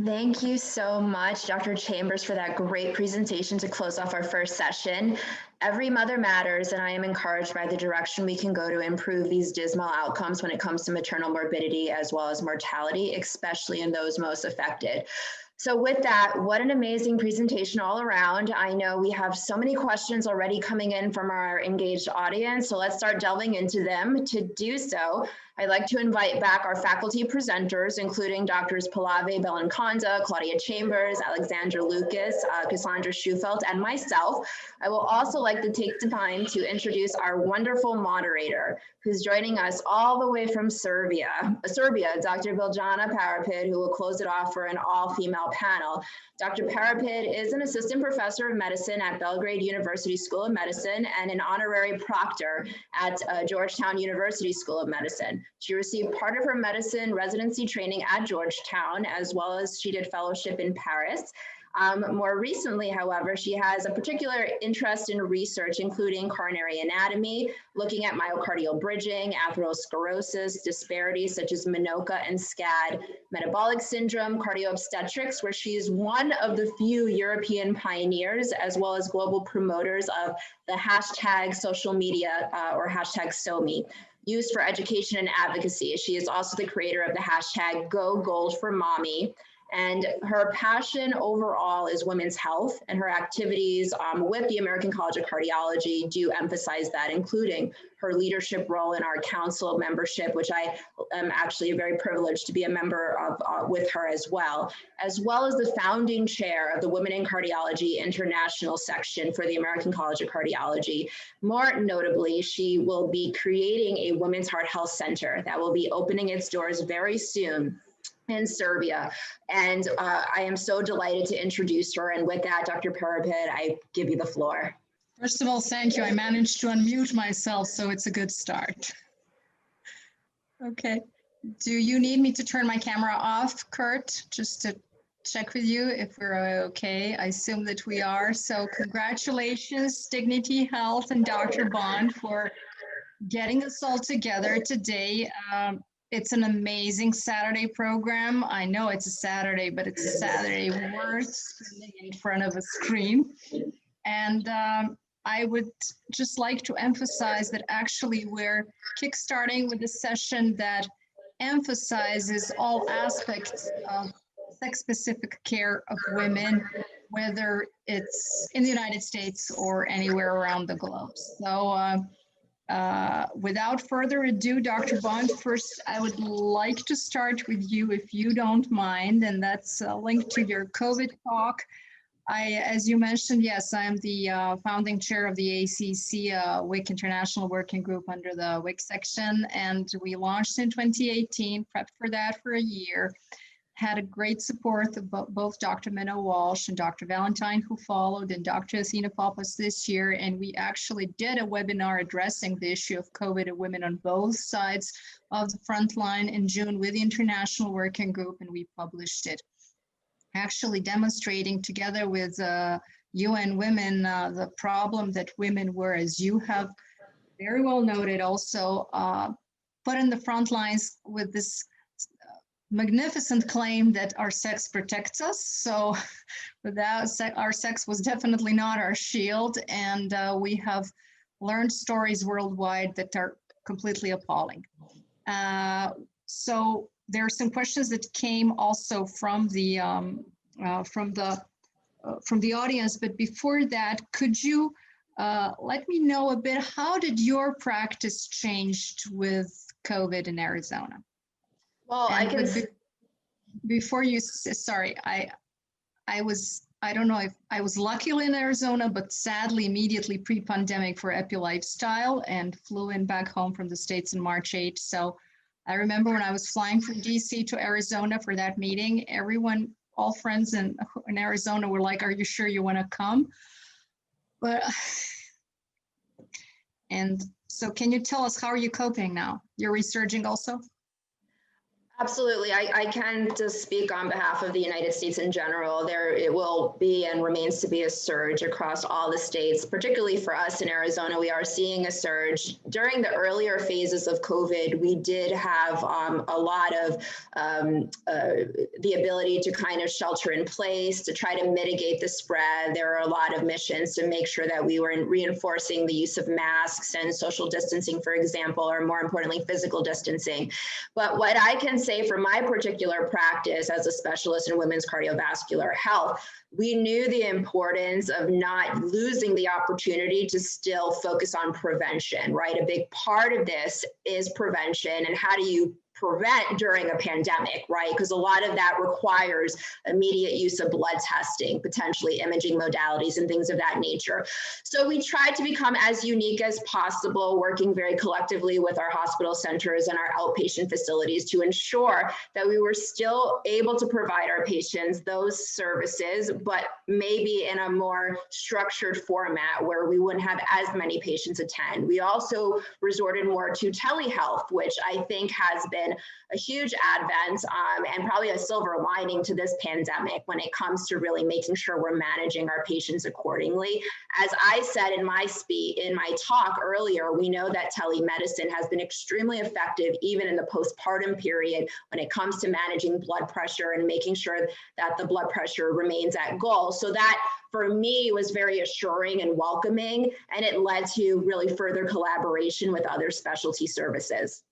Thank you so much, Dr. Chambers, for that great presentation to close off our first session. Every mother matters, and I am encouraged by the direction we can go to improve these dismal outcomes when it comes to maternal morbidity as well as mortality, especially in those most affected. So with that, what an amazing presentation all around. I know we have so many questions already coming in from our engaged audience, so let's start delving into them. To do so, I'd like to invite back our faculty presenters, including Drs. Pallavi Bellamkonda, Claudia Chambers, Alexandra Lucas, Chrisandra Shufelt, and myself. I will also like to take the time to introduce our wonderful moderator, who's joining us all the way from Serbia, Dr. Biljana Parapid, who will close it off for an all-female panel. Dr. Parapid is an assistant professor of medicine at Belgrade University School of Medicine and an honorary proctor at Georgetown University School of Medicine. She received part of her medicine residency training at Georgetown, as well as she did fellowship in Paris. More recently, however, she has a particular interest in research, including coronary anatomy, looking at myocardial bridging, atherosclerosis, disparities such as MINOCA and SCAD, metabolic syndrome, cardioobstetrics, where she is one of the few European pioneers, as well as global promoters of the hashtag social media or hashtag SOME, used for education and advocacy. She is also the creator of the hashtag Go Gold for Mommy. And her passion overall is women's health, and her activities with the American College of Cardiology do emphasize that, including her leadership role in our council membership, which I am actually very privileged to be a member of with her as well as the founding chair of the Women in Cardiology International section for the American College of Cardiology. More notably, she will be creating a Women's Heart Health Center that will be opening its doors very soon in Serbia. And I am so delighted to introduce her. And with that, Dr. Parapid, I give you the floor. First of all, thank you. I managed to unmute myself, so it's a good start. Okay. Do you need me to turn my camera off, Kurt, just to check with you if we're okay? I assume that we are. So congratulations, Dignity Health and Dr. Bond, for getting us all together today. It's an amazing Saturday program. I know it's a Saturday, but it's a Saturday worth spending in front of a screen. And I would just like to emphasize that actually we're kickstarting with a session that emphasizes all aspects of sex-specific care of women, whether it's in the United States or anywhere around the globe. So without further ado, Dr. Bond, first I would like to start with you, if you don't mind, and that's linked to your COVID talk. As you mentioned, yes, I am the founding chair of the ACC WIC International Working Group under the WIC section, and we launched in 2018, prepped for that for a year. Had a great support of both Dr. Minna Walsh and Dr. Valentine, who followed, and Dr. Athena Pappas this year. And we actually did a webinar addressing the issue of COVID and women on both sides of the front line in June with the International Working Group, and we published it. Actually demonstrating together with UN Women the problem that women were, as you have very well noted, also put in the front lines with this magnificent claim that our sex protects us. So without our sex was definitely not our shield. And we have learned stories worldwide that are completely appalling. So there are some questions that came also from the audience. But before that, could you let me know a bit, how did your practice change with COVID in Arizona? Well, and before you, sorry, I don't know if I was luckily in Arizona, but sadly immediately pre-pandemic for Epi Lifestyle and flew in back home from the States in March 8th. So I remember when I was flying from DC to Arizona for that meeting, everyone, all friends in Arizona were like, "Are you sure you want to come?" But, and so can you tell us, how are you coping now? You're resurging also? Absolutely. I can just speak on behalf of the United States in general. It will be and remains to be a surge across all the states, particularly for us in Arizona. We are seeing a surge. During the earlier phases of COVID, we did have a lot of the ability to kind of shelter in place, to try to mitigate the spread. There are a lot of missions to make sure that we were reinforcing the use of masks and social distancing, for example, or more importantly, physical distancing. But what I can say for my particular practice as a specialist in women's cardiovascular health, we knew the importance of not losing the opportunity to still focus on prevention, right? A big part of this is prevention, and how do you prevent during a pandemic, right? Because a lot of that requires immediate use of blood testing, potentially imaging modalities and things of that nature. So we tried to become as unique as possible, working very collectively with our hospital centers and our outpatient facilities to ensure that we were still able to provide our patients those services, but maybe in a more structured format where we wouldn't have as many patients attend. We also resorted more to telehealth, which I think has been a huge advent and probably a silver lining to this pandemic when it comes to really making sure we're managing our patients accordingly. As I said in my talk earlier, we know that telemedicine has been extremely effective even in the postpartum period when it comes to managing blood pressure and making sure that the blood pressure remains at goal. So that for me was very assuring and welcoming, and it led to really further collaboration with other specialty services.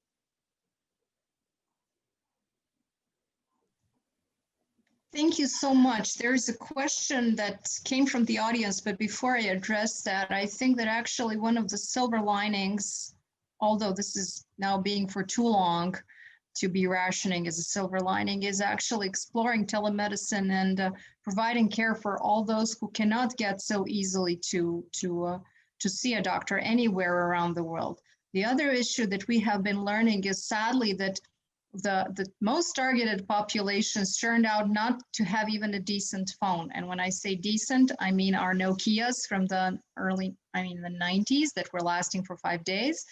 Thank you so much. There's a question that came from the audience, but before I address that, I think that actually one of the silver linings, although this is now being for too long to be rationing as a silver lining, is actually exploring telemedicine and providing care for all those who cannot get so easily to see a doctor anywhere around the world. The other issue that we have been learning is sadly that the most targeted populations turned out not to have even a decent phone. And when I say decent, I mean our Nokias from the the 90s that were lasting for 5 days,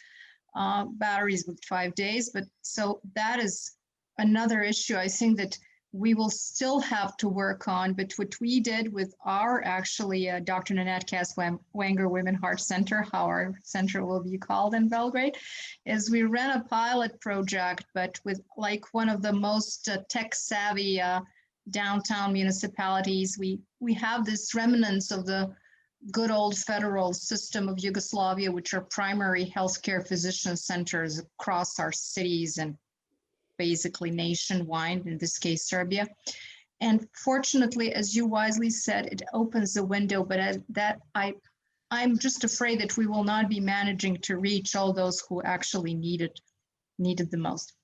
batteries with 5 days. But so that is another issue I think that we will still have to work on. But what we did with our Dr. Nanette Cass-Wenger Women Heart Center, how our center will be called in Belgrade, is we ran a pilot project, but with like one of the most tech-savvy downtown municipalities. We have this remnants of the good old federal system of Yugoslavia, which are primary healthcare physician centers across our cities and basically nationwide, in this case, Serbia. And fortunately, as you wisely said, it opens the window, but I'm just afraid that we will not be managing to reach all those who actually needed the most.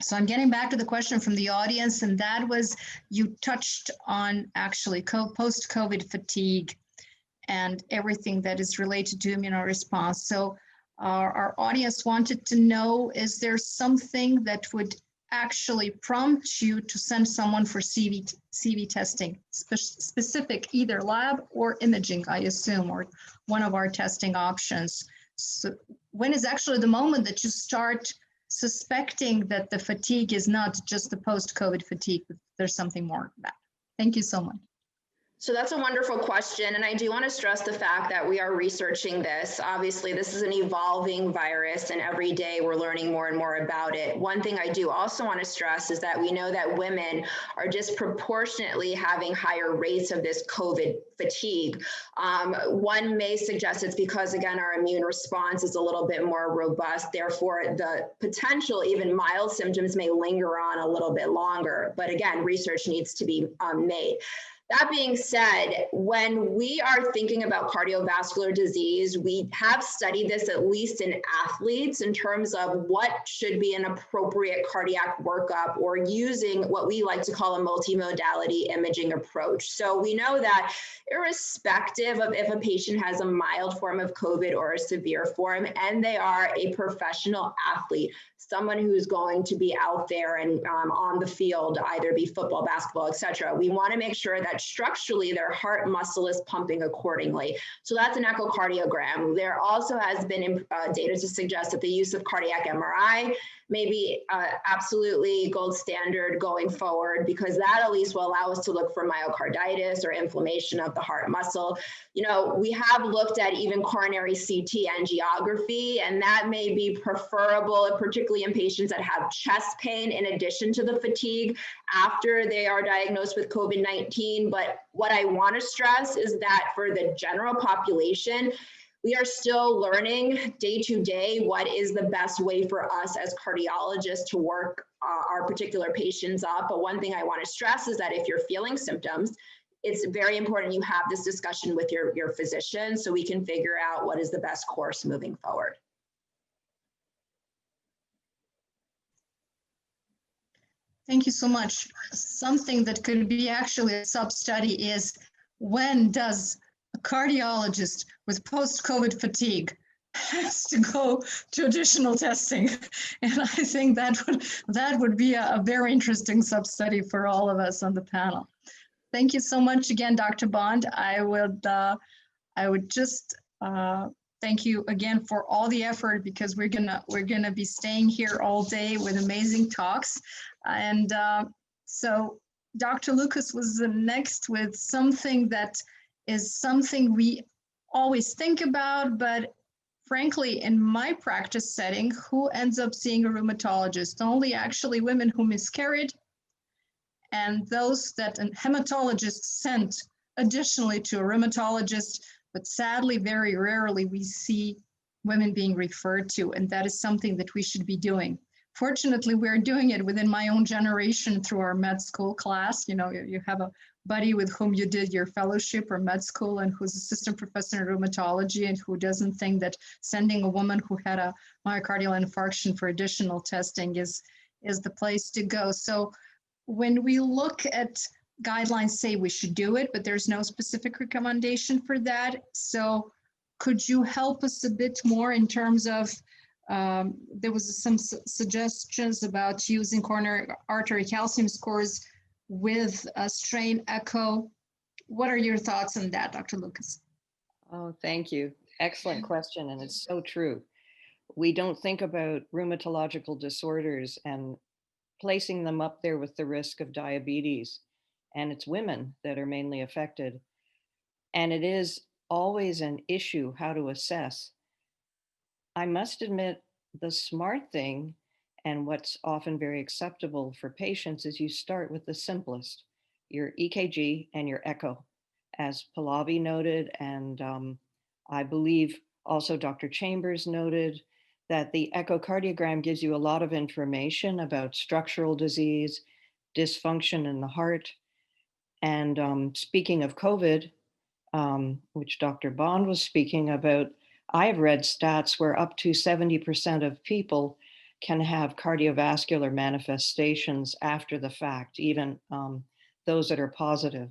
So I'm getting back to the question from the audience, and that was, you touched on actually post-COVID fatigue and everything that is related to immunoresponse. So our audience wanted to know, is there something that would actually prompt you to send someone for CV testing, specific either lab or imaging, I assume, or one of our testing options? So when is actually the moment that you start suspecting that the fatigue is not just the post-COVID fatigue, but there's something more than that? Thank you so much. So that's a wonderful question. And I do want to stress the fact that we are researching this. Obviously, this is an evolving virus, and every day we're learning more and more about it. One thing I do also want to stress is that we know that women are disproportionately having higher rates of this COVID fatigue. One may suggest it's because, again, our immune response is a little bit more robust. Therefore, the potential, even mild symptoms may linger on a little bit longer. But again, research needs to be made. That being said, when we are thinking about cardiovascular disease, we have studied this at least in athletes in terms of what should be an appropriate cardiac workup, or using what we like to call a multimodality imaging approach. So we know that irrespective of if a patient has a mild form of COVID or a severe form, and they are a professional athlete, someone who's going to be out there and on the field, either be football, basketball, etc., we want to make sure that structurally their heart muscle is pumping accordingly. So that's an echocardiogram. There also has been data to suggest that the use of cardiac MRI maybe absolutely gold standard going forward, because that at least will allow us to look for myocarditis or inflammation of the heart muscle. You know, we have looked at even coronary CT angiography, and that may be preferable, particularly in patients that have chest pain in addition to the fatigue after they are diagnosed with COVID-19. But what I want to stress is that for the general population, we are still learning day to day what is the best way for us as cardiologists to work our particular patients up. But one thing I want to stress is that if you're feeling symptoms, it's very important you have this discussion with your physician so we can figure out what is the best course moving forward. Thank you so much. Something that could be actually a sub-study is, when does a cardiologist with post-COVID fatigue has to go to additional testing? And I think that would be a very interesting sub-study for all of us on the panel. Thank you so much again, Dr. Bond. I would just thank you again for all the effort, because we're gonna be staying here all day with amazing talks. And so Dr. Lucas was the next with something that is something we always think about, but frankly, in my practice setting, who ends up seeing a rheumatologist? Only actually women who miscarried, and those that a hematologist sent additionally to a rheumatologist, but sadly, very rarely we see women being referred to, and that is something that we should be doing. Fortunately, we're doing it within my own generation through our med school class. You know, you have a buddy with whom you did your fellowship or med school and who's assistant professor in rheumatology, and who doesn't think that sending a woman who had a myocardial infarction for additional testing is the place to go. So when we look at guidelines, say we should do it, but there's no specific recommendation for that. So could you help us a bit more in terms of, there was some suggestions about using coronary artery calcium scores with a strain echo. What are your thoughts on that, Dr. Lucas? Oh, thank you. Excellent question, and it's so true. We don't think about rheumatological disorders and placing them up there with the risk of diabetes, and it's women that are mainly affected. And it is always an issue how to assess. I must admit, the smart thing, and what's often very acceptable for patients, is you start with the simplest, your EKG and your echo. As Pallavi noted, and I believe also Dr. Chambers noted, that the echocardiogram gives you a lot of information about structural disease, dysfunction in the heart. And speaking of COVID, which Dr. Bond was speaking about, I've read stats where up to 70% of people can have cardiovascular manifestations after the fact, even those that are positive.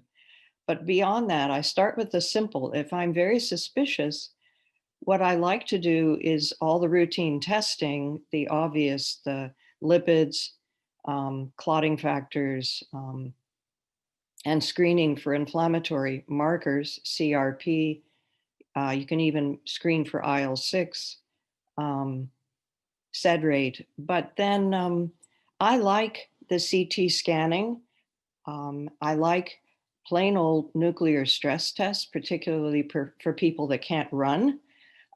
But beyond that, I start with the simple. If I'm very suspicious, what I like to do is all the routine testing, the obvious, the lipids, clotting factors, and screening for inflammatory markers, CRP. You can even screen for IL-6, sed rate. But then I like the CT scanning. I like plain old nuclear stress tests, particularly for people that can't run.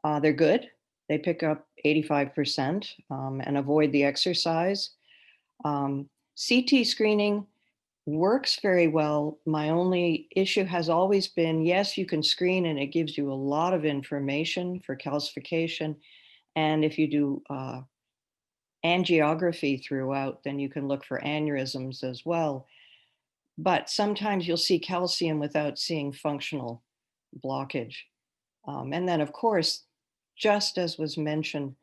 They're good. They pick up 85% and avoid the exercise. CT screening works very well. My only issue has always been, yes, you can screen and it gives you a lot of information for calcification. And if you do angiography throughout, then you can look for aneurysms as well. But sometimes you'll see calcium without seeing functional blockage. And then, of course, just as was mentioned,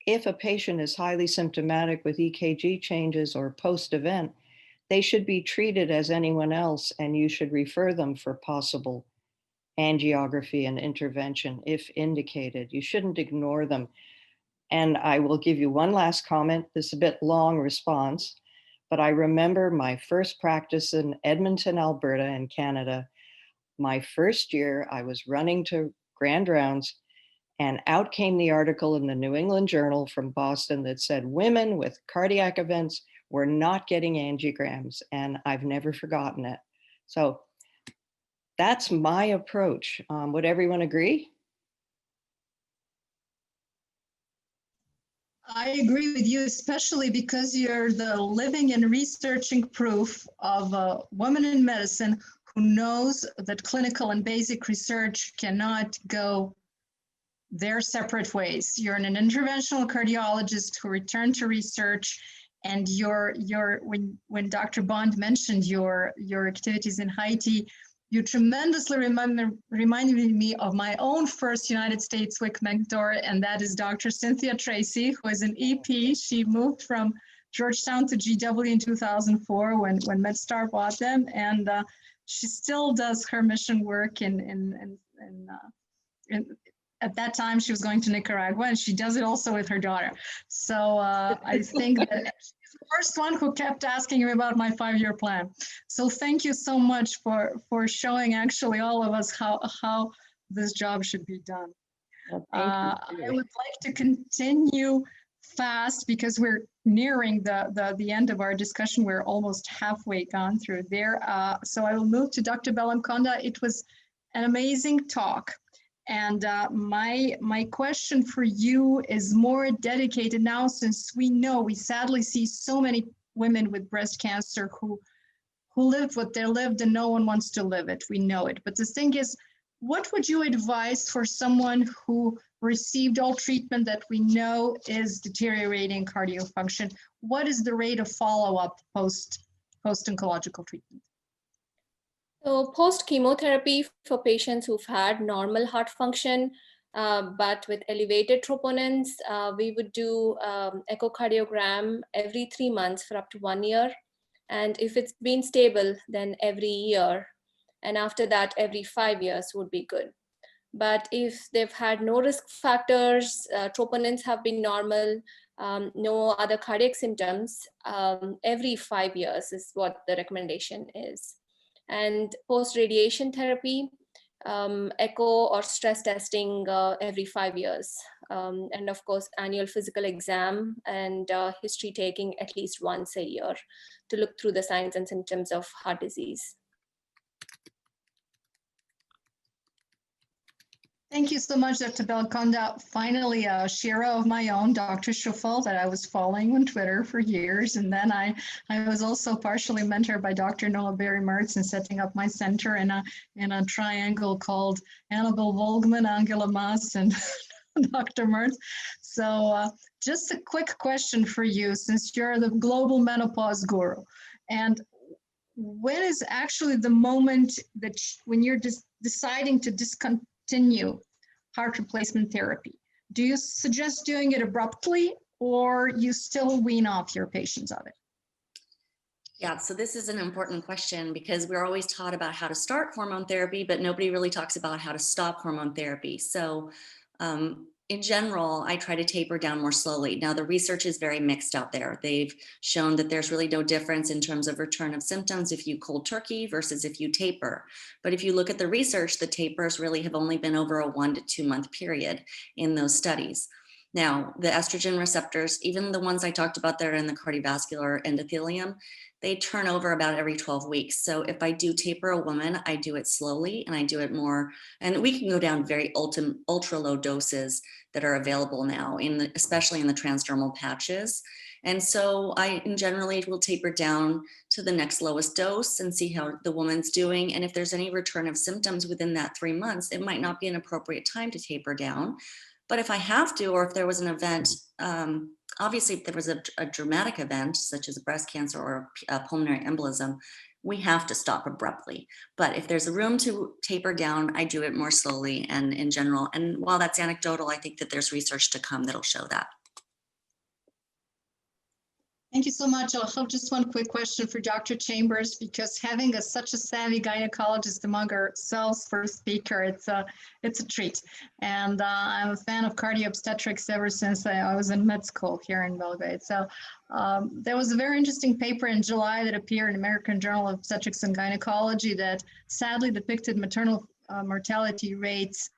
if a patient is highly symptomatic with EKG changes or post-event, they should be treated as anyone else, and you should refer them for possible angiography and intervention if indicated. You shouldn't ignore them. And I will give you one last comment. This is a bit long response, but I remember my first practice in Edmonton, Alberta in Canada. My first year, I was running to Grand Rounds, And out came the article in the New England Journal from Boston that said women with cardiac events were not getting angiograms, and I've never forgotten it. So that's my approach. Would everyone agree? I agree with you, especially because you're the living and researching proof of a woman in medicine who knows that clinical and basic research cannot go their separate ways. You're an interventional cardiologist who returned to research, and when Dr. Bond mentioned your activities in Haiti, you tremendously reminded me of my own first United States WIC mentor, and that is Dr. Cynthia Tracy, who is an EP. She moved from Georgetown to GW in 2004 when MedStar bought them, and she still does her mission work at that time she was going to Nicaragua, and she does it also with her daughter. So I think that she's the first one who kept asking me about my 5-year plan. So thank you so much for showing actually all of us how this job should be done. Well, I would like to continue fast because we're nearing the end of our discussion. We're almost halfway gone through there. So I will move to Dr. Bellamkonda. It was an amazing talk. And my question for you is more dedicated now, since we sadly see so many women with breast cancer who lived what they lived and no one wants to live it. We know it. But the thing is, what would you advise for someone who received all treatment that we know is deteriorating cardio function? What is the rate of follow-up post-oncological treatment? So post-chemotherapy for patients who've had normal heart function, but with elevated troponins, we would do echocardiogram every 3 months for up to 1 year. And if it's been stable, then every year. And after that, every 5 years would be good. But if they've had no risk factors, troponins have been normal, no other cardiac symptoms, every 5 years is what the recommendation is. And post-radiation therapy, echo or stress testing every 5 years. And of course, annual physical exam and history taking at least once a year to look through the signs and symptoms of heart disease. Thank you so much, Dr. Bellamkonda. Finally, a Shira of my own, Dr. Shufelt, that I was following on Twitter for years. And then I was also partially mentored by Dr. Noah Berry-Mertz in setting up my center in a triangle called Annabelle Volgman, Angela Maas, and Dr. Mertz. So just a quick question for you, since you're the global menopause guru. And when is actually the moment that when you're deciding to discontinue heart replacement therapy? Do you suggest doing it abruptly, or you still wean off your patients of it? Yeah, so this is an important question because we're always taught about how to start hormone therapy, but nobody really talks about how to stop hormone therapy. So in general, I try to taper down more slowly. Now, the research is very mixed out there. They've shown that there's really no difference in terms of return of symptoms if you cold turkey versus if you taper. But if you look at the research, the tapers really have only been over a 1 to 2 month period in those studies. Now, the estrogen receptors, even the ones I talked about there in the cardiovascular endothelium, they turn over about every 12 weeks. So if I do taper a woman, I do it slowly and I do it more, and we can go down very ultra low doses that are available now, especially in the transdermal patches. And so I generally will taper down to the next lowest dose and see how the woman's doing. And if there's any return of symptoms within that 3 months, it might not be an appropriate time to taper down. But if I have to, or if there was an event, obviously if there was a dramatic event, such as a breast cancer or a pulmonary embolism, we have to stop abruptly. But if there's a room to taper down, I do it more slowly and in general. And while that's anecdotal, I think that there's research to come that'll show that. Thank you so much. I'll have just one quick question for Dr. Chambers, because having such a savvy gynecologist among ourselves for a speaker, it's a treat. And I'm a fan of cardio obstetrics ever since I was in med school here in Belgrade. So there was a very interesting paper in July that appeared in American Journal of Obstetrics and Gynecology that sadly depicted maternal mortality rates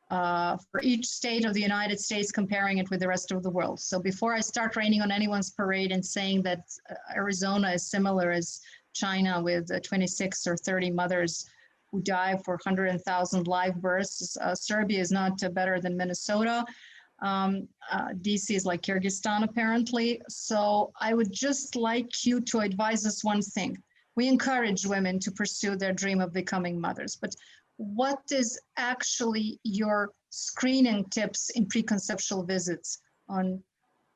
for each state of the United States, comparing it with the rest of the world. So before I start raining on anyone's parade and saying that Arizona is similar as China with 26 or 30 mothers who die for 100,000 live births, Serbia is not better than Minnesota. DC is like Kyrgyzstan, apparently. So I would just like you to advise us one thing. We encourage women to pursue their dream of becoming mothers, but what is actually your screening tips in preconceptual visits on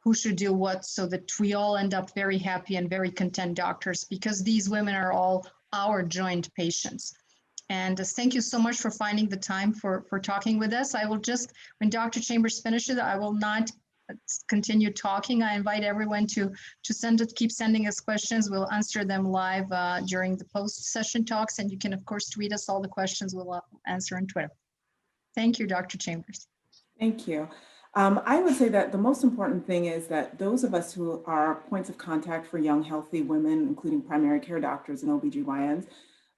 who should do what so that we all end up very happy and very content doctors, because these women are all our joint patients. And thank you so much for finding the time for talking with us. I will just, when Dr. Chambers finishes, I will not continue talking. I invite everyone to keep sending us questions. We'll answer them live during the post-session talks, and you can, of course, tweet us all the questions we'll answer on Twitter. Thank you, Dr. Chambers. Thank you. I would say that the most important thing is that those of us who are points of contact for young, healthy women, including primary care doctors and OBGYNs,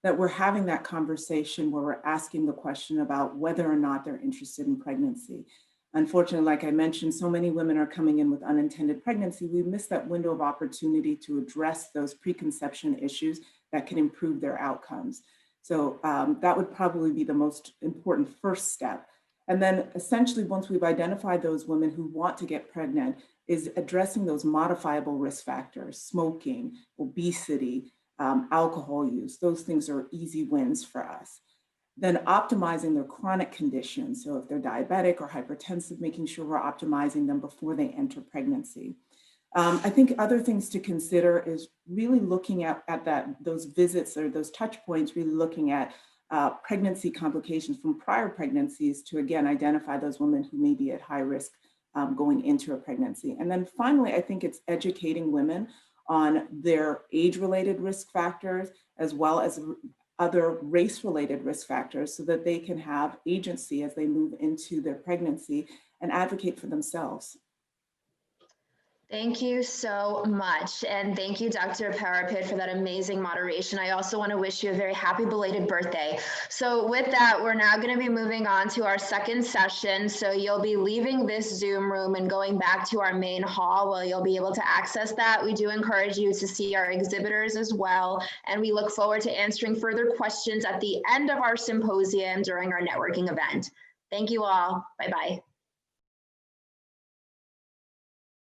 that we're having that conversation where we're asking the question about whether or not they're interested in pregnancy. Unfortunately, like I mentioned, so many women are coming in with unintended pregnancy. We miss that window of opportunity to address those preconception issues that can improve their outcomes. So that would probably be the most important first step. And then essentially, once we've identified those women who want to get pregnant, is addressing those modifiable risk factors: smoking, obesity, alcohol use. Those things are easy wins for us. Then optimizing their chronic conditions. So if they're diabetic or hypertensive, making sure we're optimizing them before they enter pregnancy. I think other things to consider is really looking at those visits or those touch points, really looking at pregnancy complications from prior pregnancies to, again, identify those women who may be at high risk going into a pregnancy. And then finally, I think it's educating women on their age-related risk factors, as well as other race-related risk factors, so that they can have agency as they move into their pregnancy and advocate for themselves. Thank you so much. And thank you, Dr. Parapid, for that amazing moderation. I also want to wish you a very happy belated birthday. So with that, we're now going to be moving on to our second session. So you'll be leaving this Zoom room and going back to our main hall where you'll be able to access that. We do encourage you to see our exhibitors as well. And we look forward to answering further questions at the end of our symposium during our networking event. Thank you all. Bye-bye.